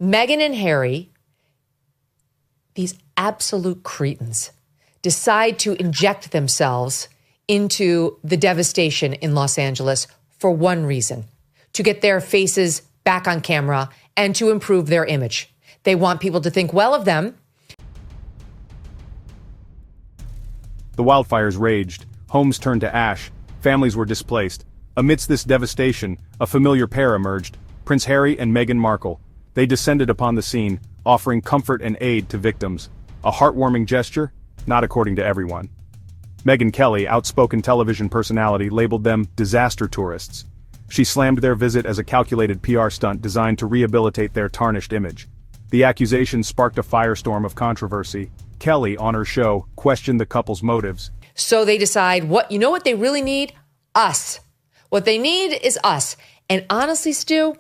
Meghan and Harry, these absolute cretins, decide to inject themselves into the devastation in Los Angeles for one reason: to get their faces back on camera and to improve their image. They want people to think well of them. The wildfires raged, homes turned to ash, families were displaced. Amidst this devastation, a familiar pair emerged, Prince Harry and Meghan Markle. They descended upon the scene, offering comfort and aid to victims. A heartwarming gesture? Not according to everyone. Megyn Kelly, outspoken television personality, labeled them disaster tourists. She slammed their visit as a calculated PR stunt designed to rehabilitate their tarnished image. The accusation sparked a firestorm of controversy. Kelly, on her show, questioned the couple's motives. So they decide, what they really need? Us. What they need is us. And honestly, Stu,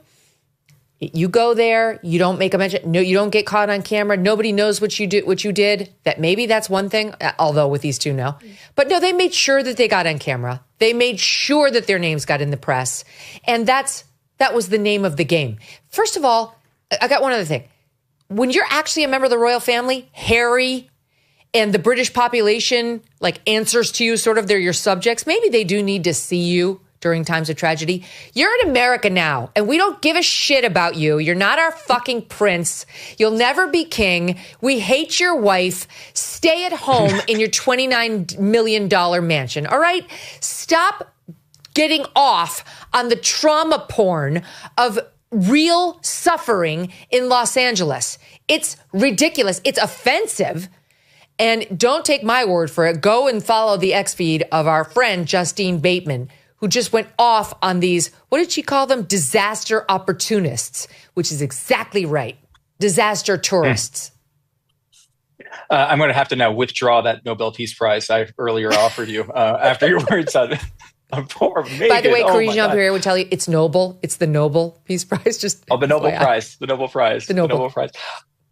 you go there, you don't make a mention, no, you don't get caught on camera, nobody knows what you did. That maybe that's one thing, although with these two, no. But no, they made sure that they got on camera. They made sure that their names got in the press. And that was the name of the game. First of all, I got one other thing. When you're actually a member of the royal family, Harry and the British population answers to you, sort of, they're your subjects. Maybe they do need to see you during times of tragedy. You're in America now, and we don't give a shit about you. You're not our fucking prince. You'll never be king. We hate your wife. Stay at home in your $29 million mansion, all right? Stop getting off on the trauma porn of real suffering in Los Angeles. It's ridiculous. It's offensive. And don't take my word for it. Go and follow the X feed of our friend Justine Bateman, who just went off on these, what did she call them? Disaster opportunists, which is exactly right. Disaster tourists. I'm going to have to now withdraw that Nobel Peace Prize I earlier offered you after your words on poor Megyn. By the way, Corinne Jean-Pierre would tell you it's Nobel. It's the Nobel Peace Prize. The Nobel Prize. The Nobel Prize. The Nobel Prize.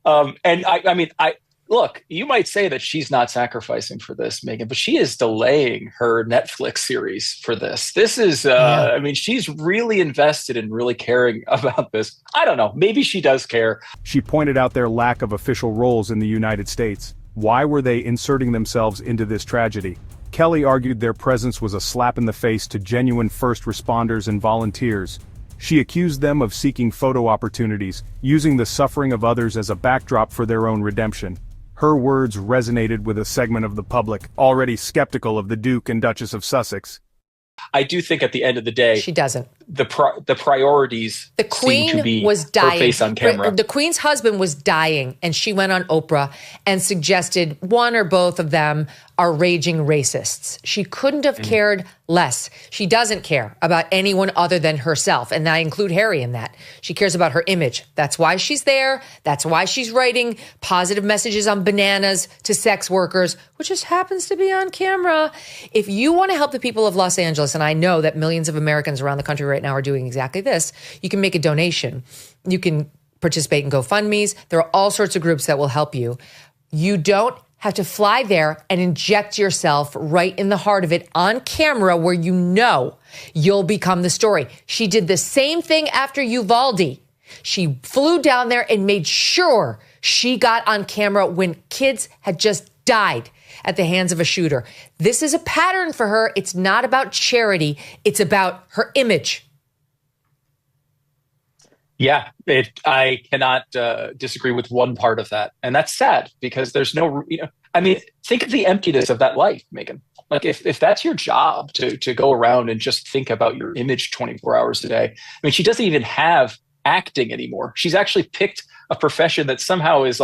And I look, you might say that she's not sacrificing for this, Megyn, but she is delaying her Netflix series for this. This is, she's really invested in really caring about this. I don't know. Maybe she does care. She pointed out their lack of official roles in the United States. Why were they inserting themselves into this tragedy? Kelly argued their presence was a slap in the face to genuine first responders and volunteers. She accused them of seeking photo opportunities, using the suffering of others as a backdrop for their own redemption. Her words resonated with a segment of the public already skeptical of the Duke and Duchess of Sussex. I do think at the end of the day, she doesn't. The priorities. The Queen seem to be was dying. Her face on camera. The Queen's husband was dying, and she went on Oprah and suggested one or both of them are raging racists. She couldn't have cared less. She doesn't care about anyone other than herself, and I include Harry in that. She cares about her image. That's why she's there. That's why she's writing positive messages on bananas to sex workers, which just happens to be on camera. If you want to help the people of Los Angeles, and I know that millions of Americans around the country right now are doing exactly this, you can make a donation. You can participate in GoFundMes. There are all sorts of groups that will help you. You don't have to fly there and inject yourself right in the heart of it on camera where you know you'll become the story. She did the same thing after Uvalde. She flew down there and made sure she got on camera when kids had just died at the hands of a shooter. This is a pattern for her. It's not about charity. It's about her image. Yeah, I cannot disagree with one part of that. And that's sad because there's no, think of the emptiness of that life, Megyn. Like if that's your job to go around and just think about your image 24 hours a day. I mean, she doesn't even have acting anymore. She's actually picked a profession that somehow is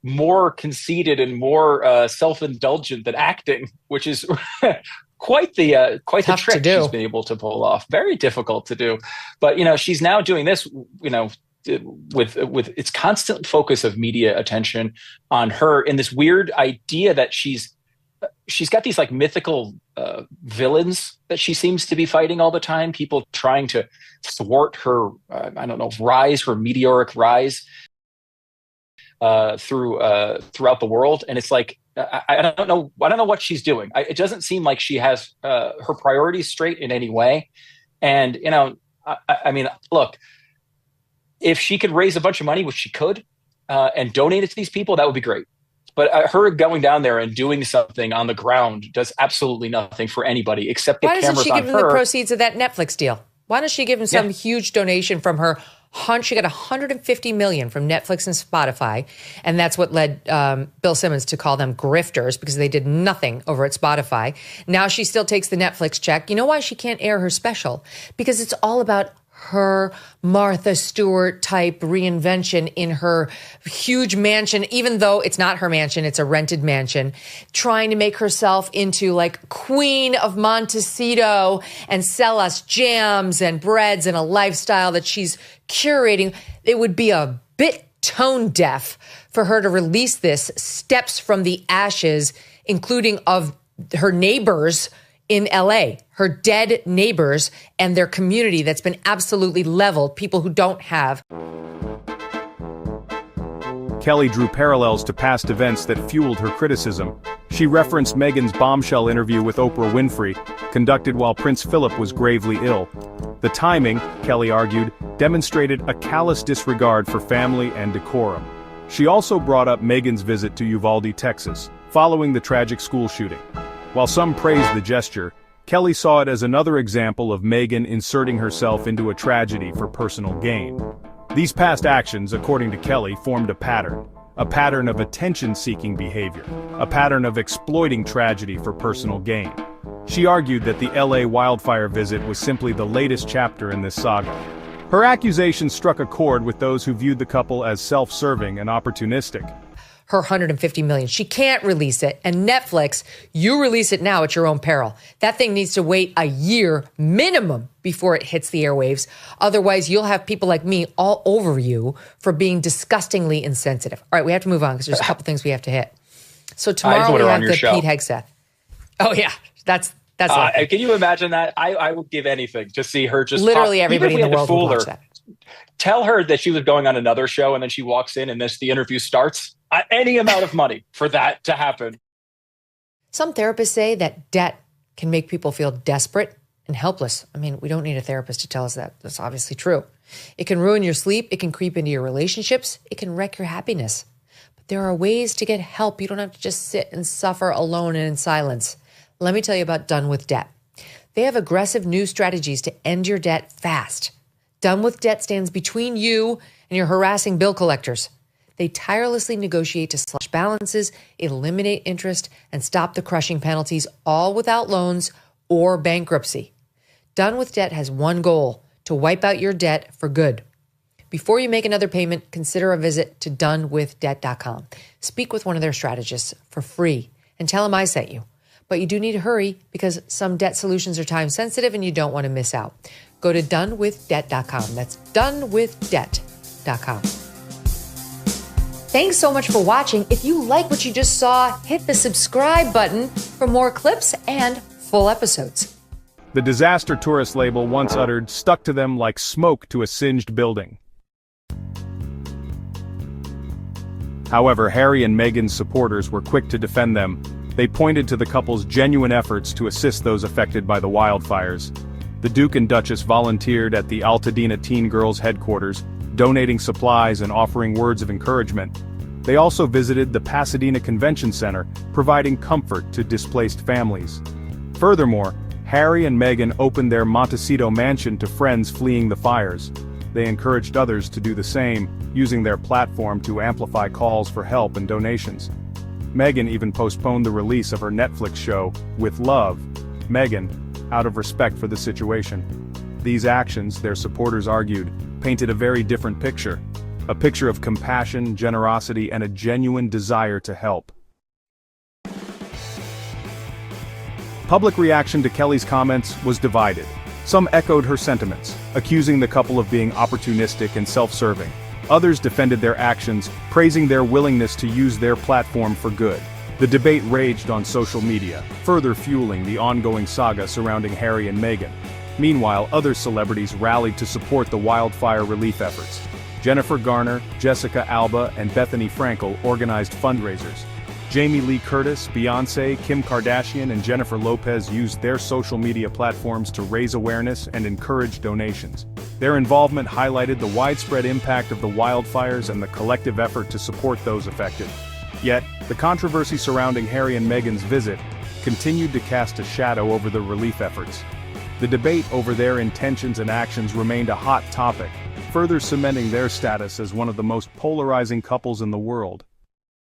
more conceited and more self-indulgent than acting, which is quite the trick she's been able to pull off. Very difficult to do. But, she's now doing this, with its constant focus of media attention on her in this weird idea that she's got these mythical villains that she seems to be fighting all the time. People trying to thwart her, her meteoric rise throughout the world. And it's I don't know what she's doing. It doesn't seem like she has her priorities straight in any way. And, look, if she could raise a bunch of money, which she could, and donate it to these people, that would be great. But her going down there and doing something on the ground does absolutely nothing for anybody except get cameras on her. Why doesn't she give him the proceeds of that Netflix deal? Why doesn't she give him some huge donation from her? She got $150 million from Netflix and Spotify, and that's what led Bill Simmons to call them grifters, because they did nothing over at Spotify. Now she still takes the Netflix check. You know why she can't air her special? Because it's all about her Martha Stewart type reinvention in her huge mansion, even though it's not her mansion, it's a rented mansion, trying to make herself into like Queen of Montecito and sell us jams and breads and a lifestyle that she's curating. It would be a bit tone deaf for her to release this steps from the ashes, including of her neighbors in LA, her dead neighbors and their community that's been absolutely leveled, people who don't have. Kelly drew parallels to past events that fueled her criticism. She referenced Meghan's bombshell interview with Oprah Winfrey, conducted while Prince Philip was gravely ill. The timing, Kelly argued, demonstrated a callous disregard for family and decorum. She also brought up Meghan's visit to Uvalde, Texas, following the tragic school shooting. While some praised the gesture, Kelly saw it as another example of Meghan inserting herself into a tragedy for personal gain. These past actions, according to Kelly, formed a pattern of attention-seeking behavior, a pattern of exploiting tragedy for personal gain. She argued that the LA wildfire visit was simply the latest chapter in this saga. Her accusations struck a chord with those who viewed the couple as self-serving and opportunistic. Her $150 million. She can't release it. And Netflix, you release it now at your own peril. That thing needs to wait a year minimum before it hits the airwaves. Otherwise, you'll have people like me all over you for being disgustingly insensitive. All right, we have to move on because there's a couple things we have to hit. So tomorrow we have the Pete Hegseth. Oh yeah, that's can you imagine that? I would give anything to see her just literally everybody in the world would watch that. Tell her that she was going on another show and then she walks in and the interview starts. Any amount of money for that to happen. Some therapists say that debt can make people feel desperate and helpless. I mean, we don't need a therapist to tell us that. That's obviously true. It can ruin your sleep. It can creep into your relationships. It can wreck your happiness. But there are ways to get help. You don't have to just sit and suffer alone and in silence. Let me tell you about Done With Debt. They have aggressive new strategies to end your debt fast. Done With Debt stands between you and your harassing bill collectors. They tirelessly negotiate to slash balances, eliminate interest, and stop the crushing penalties, all without loans or bankruptcy. Done With Debt has one goal: to wipe out your debt for good. Before you make another payment, consider a visit to donewithdebt.com. Speak with one of their strategists for free and tell them I sent you. But you do need to hurry because some debt solutions are time sensitive and you don't want to miss out. Go to donewithdebt.com. That's donewithdebt.com. Thanks so much for watching. If you like what you just saw, hit the subscribe button for more clips and full episodes. The disaster tourist label once uttered stuck to them like smoke to a singed building. However, Harry and Meghan's supporters were quick to defend them. They pointed to the couple's genuine efforts to assist those affected by the wildfires. The Duke and Duchess volunteered at the Altadena Teen Girls headquarters, donating supplies and offering words of encouragement. They also visited the Pasadena Convention Center, providing comfort to displaced families. Furthermore, Harry and Meghan opened their Montecito mansion to friends fleeing the fires. They encouraged others to do the same, using their platform to amplify calls for help and donations. Meghan even postponed the release of her Netflix show, With Love, Meghan, out of respect for the situation. These actions, their supporters argued, painted a very different picture. A picture of compassion, generosity, and a genuine desire to help. Public reaction to Kelly's comments was divided. Some echoed her sentiments, accusing the couple of being opportunistic and self-serving. Others defended their actions, praising their willingness to use their platform for good. The debate raged on social media, further fueling the ongoing saga surrounding Harry and Meghan. Meanwhile, other celebrities rallied to support the wildfire relief efforts. Jennifer Garner, Jessica Alba, and Bethany Frankel organized fundraisers. Jamie Lee Curtis, Beyoncé, Kim Kardashian, and Jennifer Lopez used their social media platforms to raise awareness and encourage donations. Their involvement highlighted the widespread impact of the wildfires and the collective effort to support those affected. Yet, the controversy surrounding Harry and Meghan's visit continued to cast a shadow over the relief efforts. The debate over their intentions and actions remained a hot topic, further cementing their status as one of the most polarizing couples in the world.